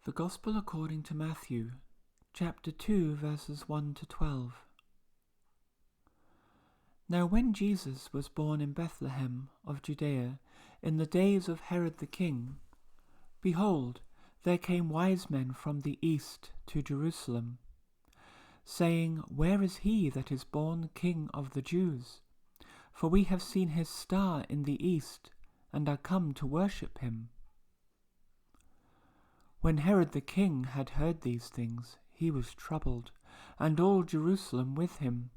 The Gospel according to Matthew, chapter 2, verses 1 to 12. Now when Jesus was born in Bethlehem of Judea, in the days of Herod the king, behold, there came wise men from the east to Jerusalem, saying, Where is he that is born King of the Jews? For we have seen his star in the east, and are come to worship him. When Herod the king had heard these things, he was troubled, and all Jerusalem with him.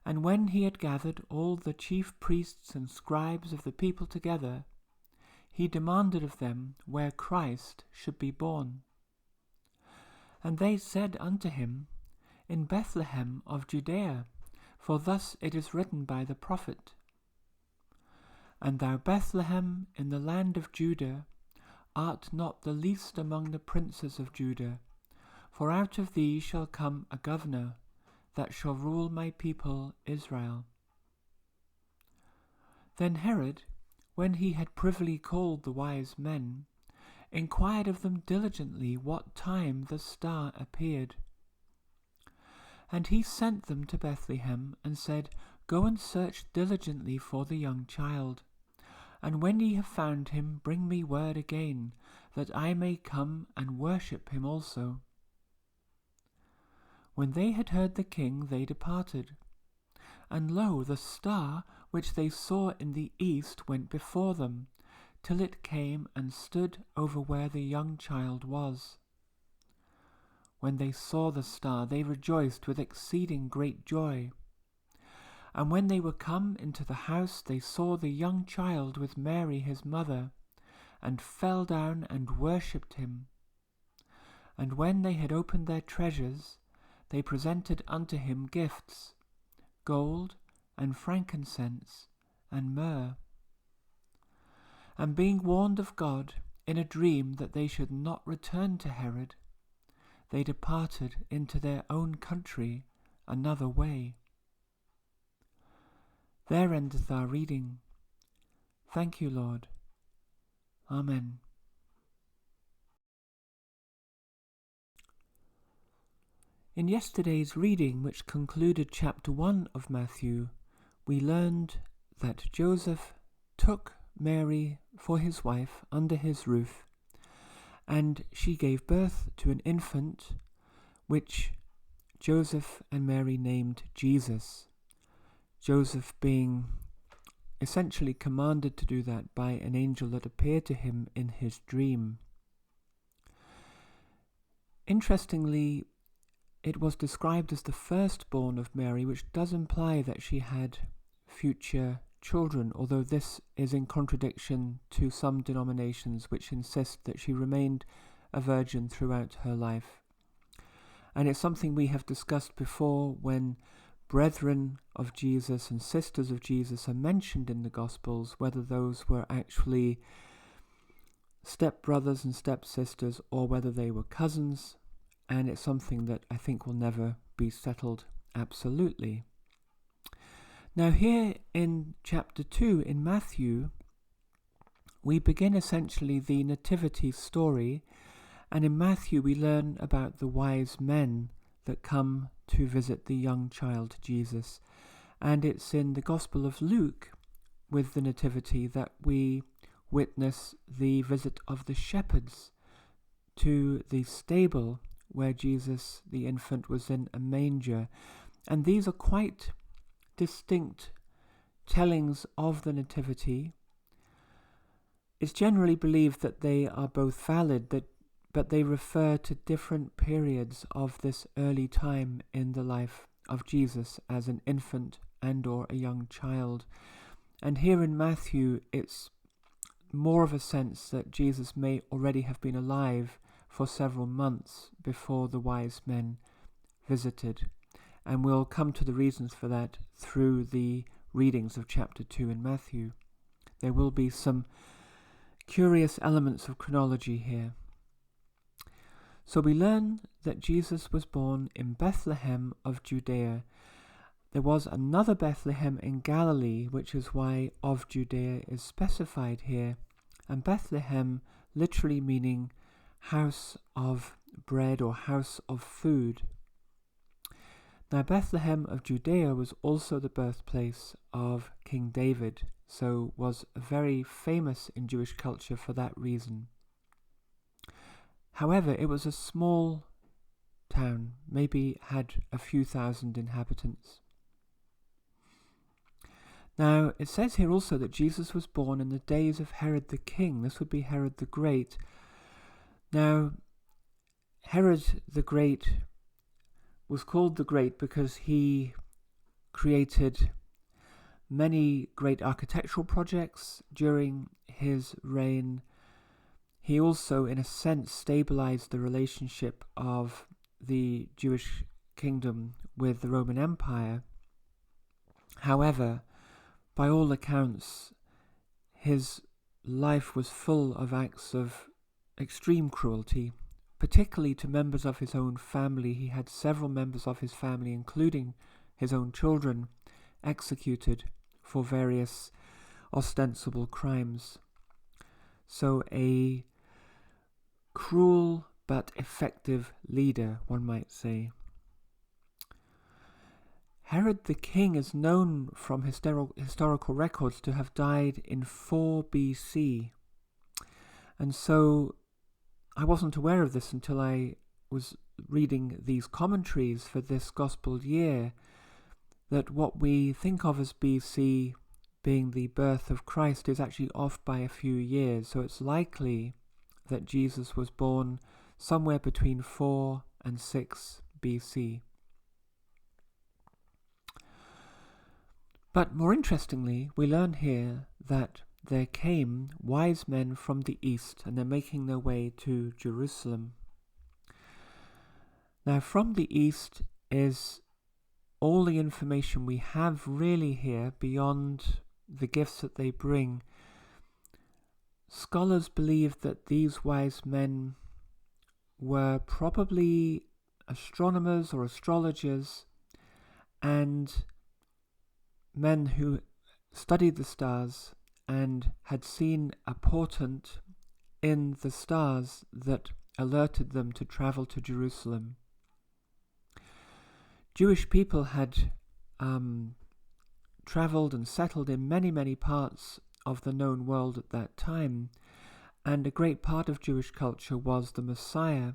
And when he had gathered all the chief priests and scribes of the people together, he demanded of them where Christ should be born. And they said unto him, In Bethlehem of Judea, for thus it is written by the prophet, And thou Bethlehem in the land of Judah, art not the least among the princes of Judah, for out of thee shall come a governor, that shall rule my people Israel. Then Herod, when he had privily called the wise men, inquired of them diligently what time the star appeared. And he sent them to Bethlehem, and said, Go and search diligently for the young child. And when ye have found him, bring me word again, that I may come and worship him also. When they had heard the king, they departed. And lo, the star which they saw in the east went before them, till it came and stood over where the young child was. When they saw the star, they rejoiced with exceeding great joy. And when they were come into the house, they saw the young child with Mary his mother, and fell down and worshipped him. And when they had opened their treasures, they presented unto him gifts, gold, and frankincense, and myrrh. And being warned of God in a dream that they should not return to Herod, they departed into their own country another way. There endeth our reading. Thank you, Lord. Amen. In yesterday's reading, which concluded chapter 1 of Matthew, we learned that Joseph took Mary for his wife under his roof, and she gave birth to an infant, which Joseph and Mary named Jesus. Joseph being essentially commanded to do that by an angel that appeared to him in his dream. Interestingly, it was described as the firstborn of Mary, which does imply that she had future children, although this is in contradiction to some denominations which insist that she remained a virgin throughout her life. And it's something we have discussed before when brethren of Jesus and sisters of Jesus are mentioned in the Gospels, whether those were actually stepbrothers and stepsisters or whether they were cousins, and it's something that I think will never be settled absolutely. Now here in chapter 2 in Matthew, we begin essentially the nativity story, and in Matthew we learn about the wise men that come to visit the young child Jesus. And it's in the Gospel of Luke with the nativity that we witness the visit of the shepherds to the stable where Jesus the infant was in a manger. And these are quite distinct tellings of the nativity. It's generally believed that they are both valid, but they refer to different periods of this early time in the life of Jesus as an infant and or a young child. And here in Matthew, it's more of a sense that Jesus may already have been alive for several months before the wise men visited. And we'll come to the reasons for that through the readings of chapter 2 in Matthew. There will be some curious elements of chronology here. So we learn that Jesus was born in Bethlehem of Judea. There was another Bethlehem in Galilee, which is why of Judea is specified here, and Bethlehem literally meaning house of bread or house of food. Now, Bethlehem of Judea was also the birthplace of King David, so was very famous in Jewish culture for that reason. However, it was a small town, maybe had a few thousand inhabitants. Now, it says here also that Jesus was born in the days of Herod the king. This would be Herod the Great. Now, Herod the Great was called the Great because he created many great architectural projects during his reign. He also, in a sense, stabilized the relationship of the Jewish kingdom with the Roman Empire. However, by all accounts, his life was full of acts of extreme cruelty, particularly to members of his own family. He had several members of his family, including his own children, executed for various ostensible crimes. So a cruel but effective leader, one might say. Herod the king is known from historical records to have died in 4 BC. And so I wasn't aware of this until I was reading these commentaries for this gospel year, that what we think of as BC being the birth of Christ is actually off by a few years. So it's likely that Jesus was born somewhere between 4 and 6 BC. But more interestingly, we learn here that there came wise men from the east, and they're making their way to Jerusalem. Now, from the east is all the information we have really here beyond the gifts that they bring. Scholars believe that these wise men were probably astronomers or astrologers and men who studied the stars and had seen a portent in the stars that alerted them to travel to Jerusalem. Jewish people had traveled and settled in many, many parts of the known world at that time, and a great part of Jewish culture was the Messiah.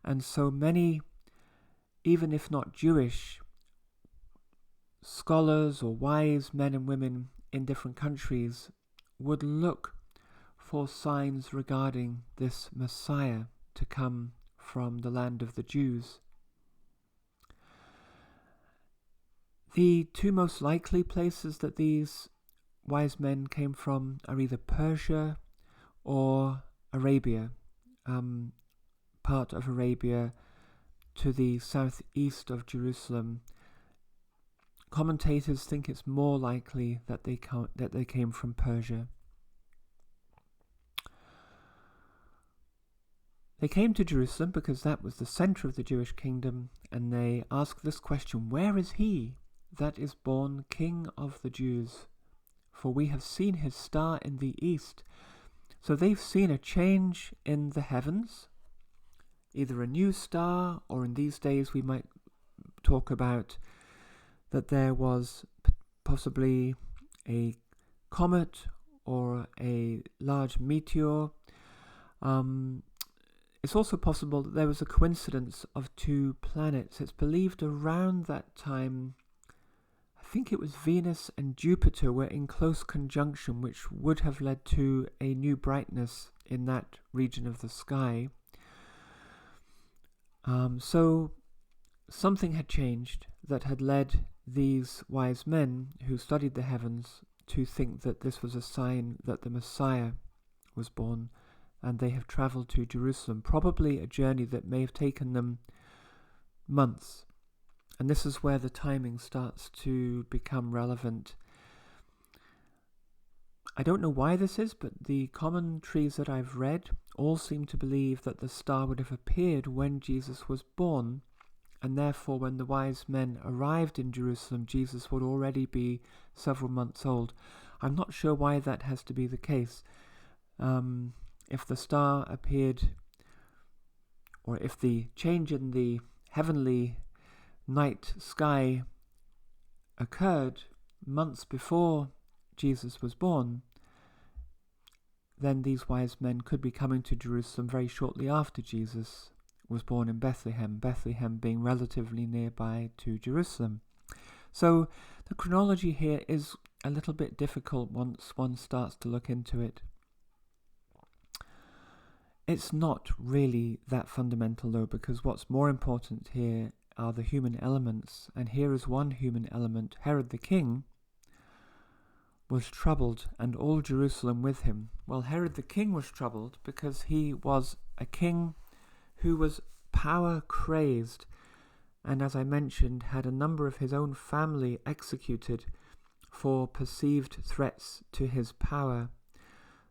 And so many, even if not Jewish, scholars or wise men and women in different countries would look for signs regarding this Messiah to come from the land of the Jews. The two most likely places that these wise men came from are either Persia or Arabia, part of Arabia to the southeast of Jerusalem. Commentators think it's more likely that they came from Persia. They came to Jerusalem because that was the center of the Jewish kingdom, and they asked this question: "Where is he that is born King of the Jews? For we have seen his star in the east." So they've seen a change in the heavens, either a new star, or in these days we might talk about that there was possibly a comet or a large meteor. It's also possible that there was a coincidence of two planets. It's believed around that time, I think it was Venus and Jupiter were in close conjunction, which would have led to a new brightness in that region of the sky. So something had changed that had led these wise men who studied the heavens to think that this was a sign that the Messiah was born, and they have traveled to Jerusalem, probably a journey that may have taken them months. And this is where the timing starts to become relevant. I don't know why this is, but the commentaries that I've read all seem to believe that the star would have appeared when Jesus was born, and therefore when the wise men arrived in Jerusalem, Jesus would already be several months old. I'm not sure why that has to be the case. If the star appeared or if the change in the heavenly night sky occurred months before Jesus was born, then these wise men could be coming to Jerusalem very shortly after Jesus was born in Bethlehem, Bethlehem being relatively nearby to Jerusalem. So the chronology here is a little bit difficult once one starts to look into it. It's not really that fundamental though, because what's more important here are the human elements, and here is one human element. Herod the king was troubled, and all Jerusalem with him. Well, Herod the king was troubled because he was a king who was power crazed, and as I mentioned, had a number of his own family executed for perceived threats to his power.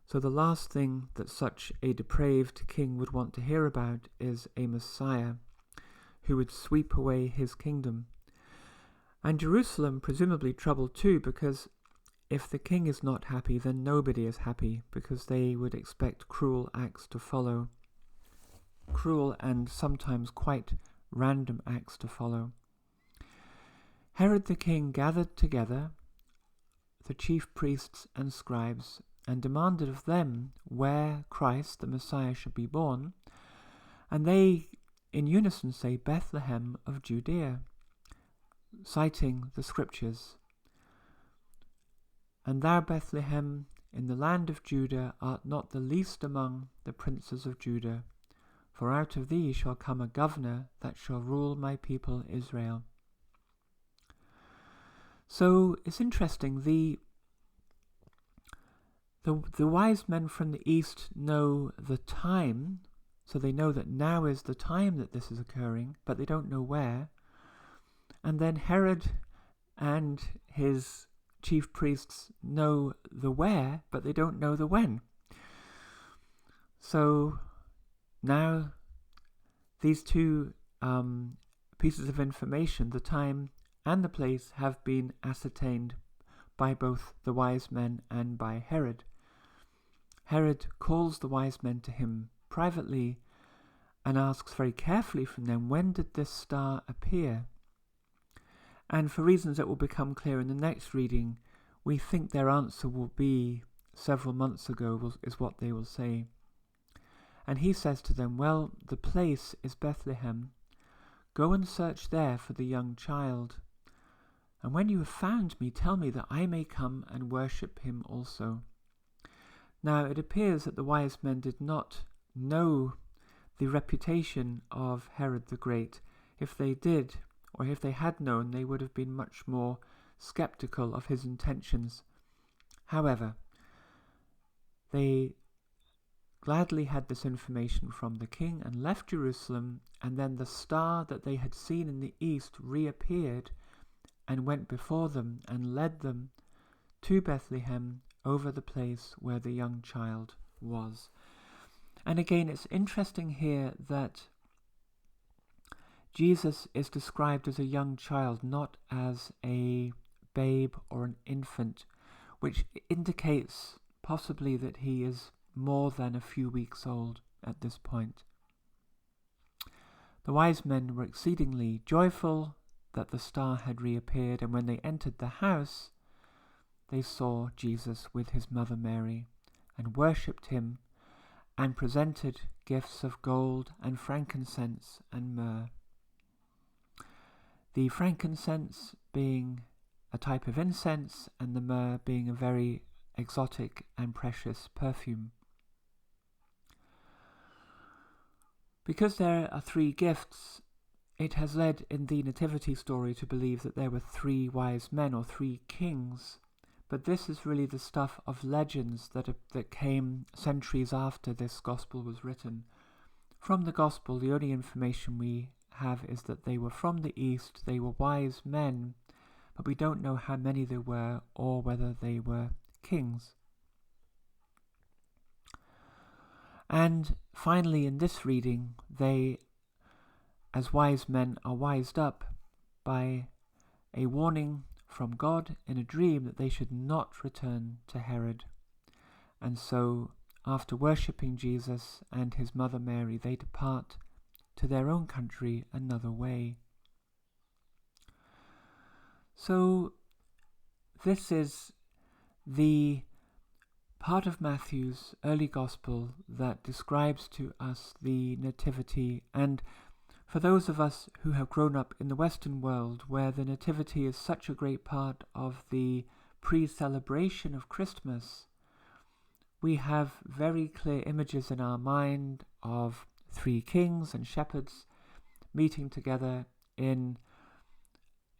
So the last thing that such a depraved king would want to hear about is a Messiah who would sweep away his kingdom. And Jerusalem presumably troubled too, because if the king is not happy, then nobody is happy, because they would expect cruel acts to follow. Cruel and sometimes quite random acts to follow. Herod the king gathered together the chief priests and scribes and demanded of them where Christ, the Messiah, should be born. And they, in unison, say, Bethlehem of Judea, citing the scriptures. And thou, Bethlehem, in the land of Judah, art not the least among the princes of Judah, for out of thee shall come a governor that shall rule my people Israel. So it's interesting, the wise men from the east know the time, so they know that now is the time that this is occurring, but they don't know where. And then Herod and his chief priests know the where, but they don't know the when. So now these two pieces of information, the time and the place, have been ascertained by both the wise men and by Herod. Herod calls the wise men to him privately and asks very carefully from them, when did this star appear? And for reasons that will become clear in the next reading, we think their answer will be several months ago, is what they will say. And he says to them, well, the place is Bethlehem. Go and search there for the young child. And when you have found me, tell me that I may come and worship him also. Now it appears that the wise men did not know the reputation of Herod the Great. If they did, or if they had known, they would have been much more skeptical of his intentions. However, they gladly had this information from the king and left Jerusalem, and then the star that they had seen in the east reappeared and went before them and led them to Bethlehem over the place where the young child was. And again, it's interesting here that Jesus is described as a young child, not as a babe or an infant, which indicates possibly that he is more than a few weeks old at this point. The wise men were exceedingly joyful that the star had reappeared, and when they entered the house, they saw Jesus with his mother Mary, and worshipped him, and presented gifts of gold and frankincense and myrrh. The frankincense being a type of incense, and the myrrh being a very exotic and precious perfume. Because there are three gifts, it has led in the nativity story to believe that there were three wise men or three kings, but this is really the stuff of legends that came centuries after this gospel was written. From the gospel, the only information we have is that they were from the east, they were wise men, but we don't know how many there were or whether they were kings. And finally, in this reading, they, as wise men, are wised up by a warning from God in a dream that they should not return to Herod. And so, after worshipping Jesus and his mother Mary, they depart to their own country another way. So this is the part of Matthew's early gospel that describes to us the nativity, and for those of us who have grown up in the Western world, where the nativity is such a great part of the pre-celebration of Christmas, we have very clear images in our mind of three kings and shepherds meeting together in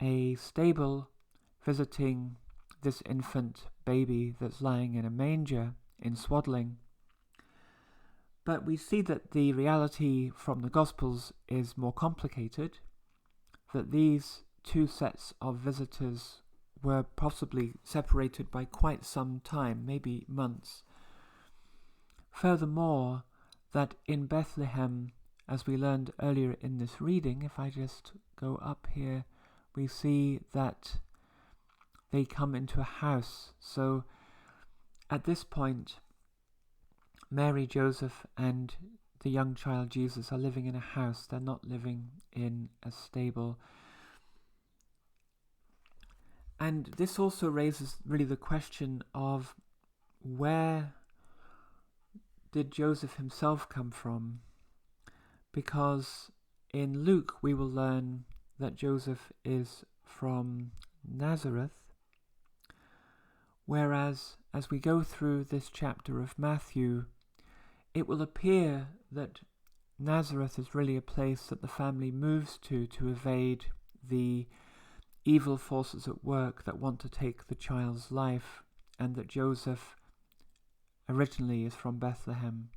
a stable, visiting this infant baby that's lying in a manger in swaddling. But we see that the reality from the Gospels is more complicated, that these two sets of visitors were possibly separated by quite some time, maybe months. Furthermore, that in Bethlehem, as we learned earlier in this reading, if I just go up here, we see that they come into a house. So at this point, Mary, Joseph, and the young child Jesus are living in a house. They're not living in a stable. And this also raises really the question of where did Joseph himself come from? Because in Luke we will learn that Joseph is from Nazareth, whereas as we go through this chapter of Matthew, it will appear that Nazareth is really a place that the family moves to evade the evil forces at work that want to take the child's life, and that Joseph originally is from Bethlehem.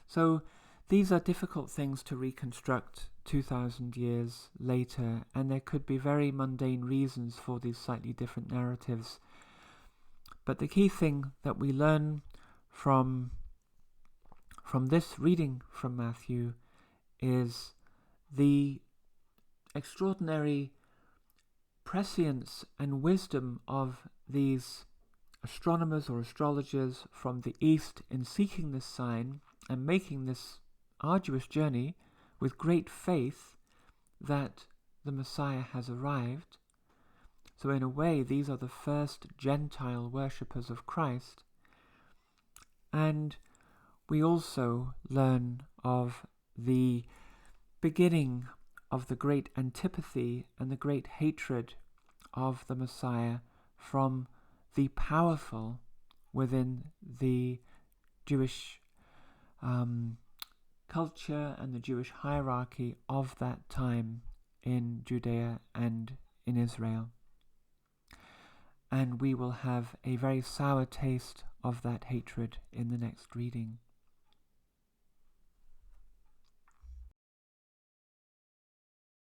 So these are difficult things to reconstruct 2,000 years later, and there could be very mundane reasons for these slightly different narratives. But the key thing that we learn from this reading from Matthew is the extraordinary prescience and wisdom of these astronomers or astrologers from the East in seeking this sign and making this arduous journey with great faith that the Messiah has arrived. So in a way, these are the first Gentile worshippers of Christ. And we also learn of the beginning of the great antipathy and the great hatred of the Messiah from the powerful within the Jewish culture and the Jewish hierarchy of that time in Judea and in Israel. And we will have a very sour taste of that hatred in the next reading.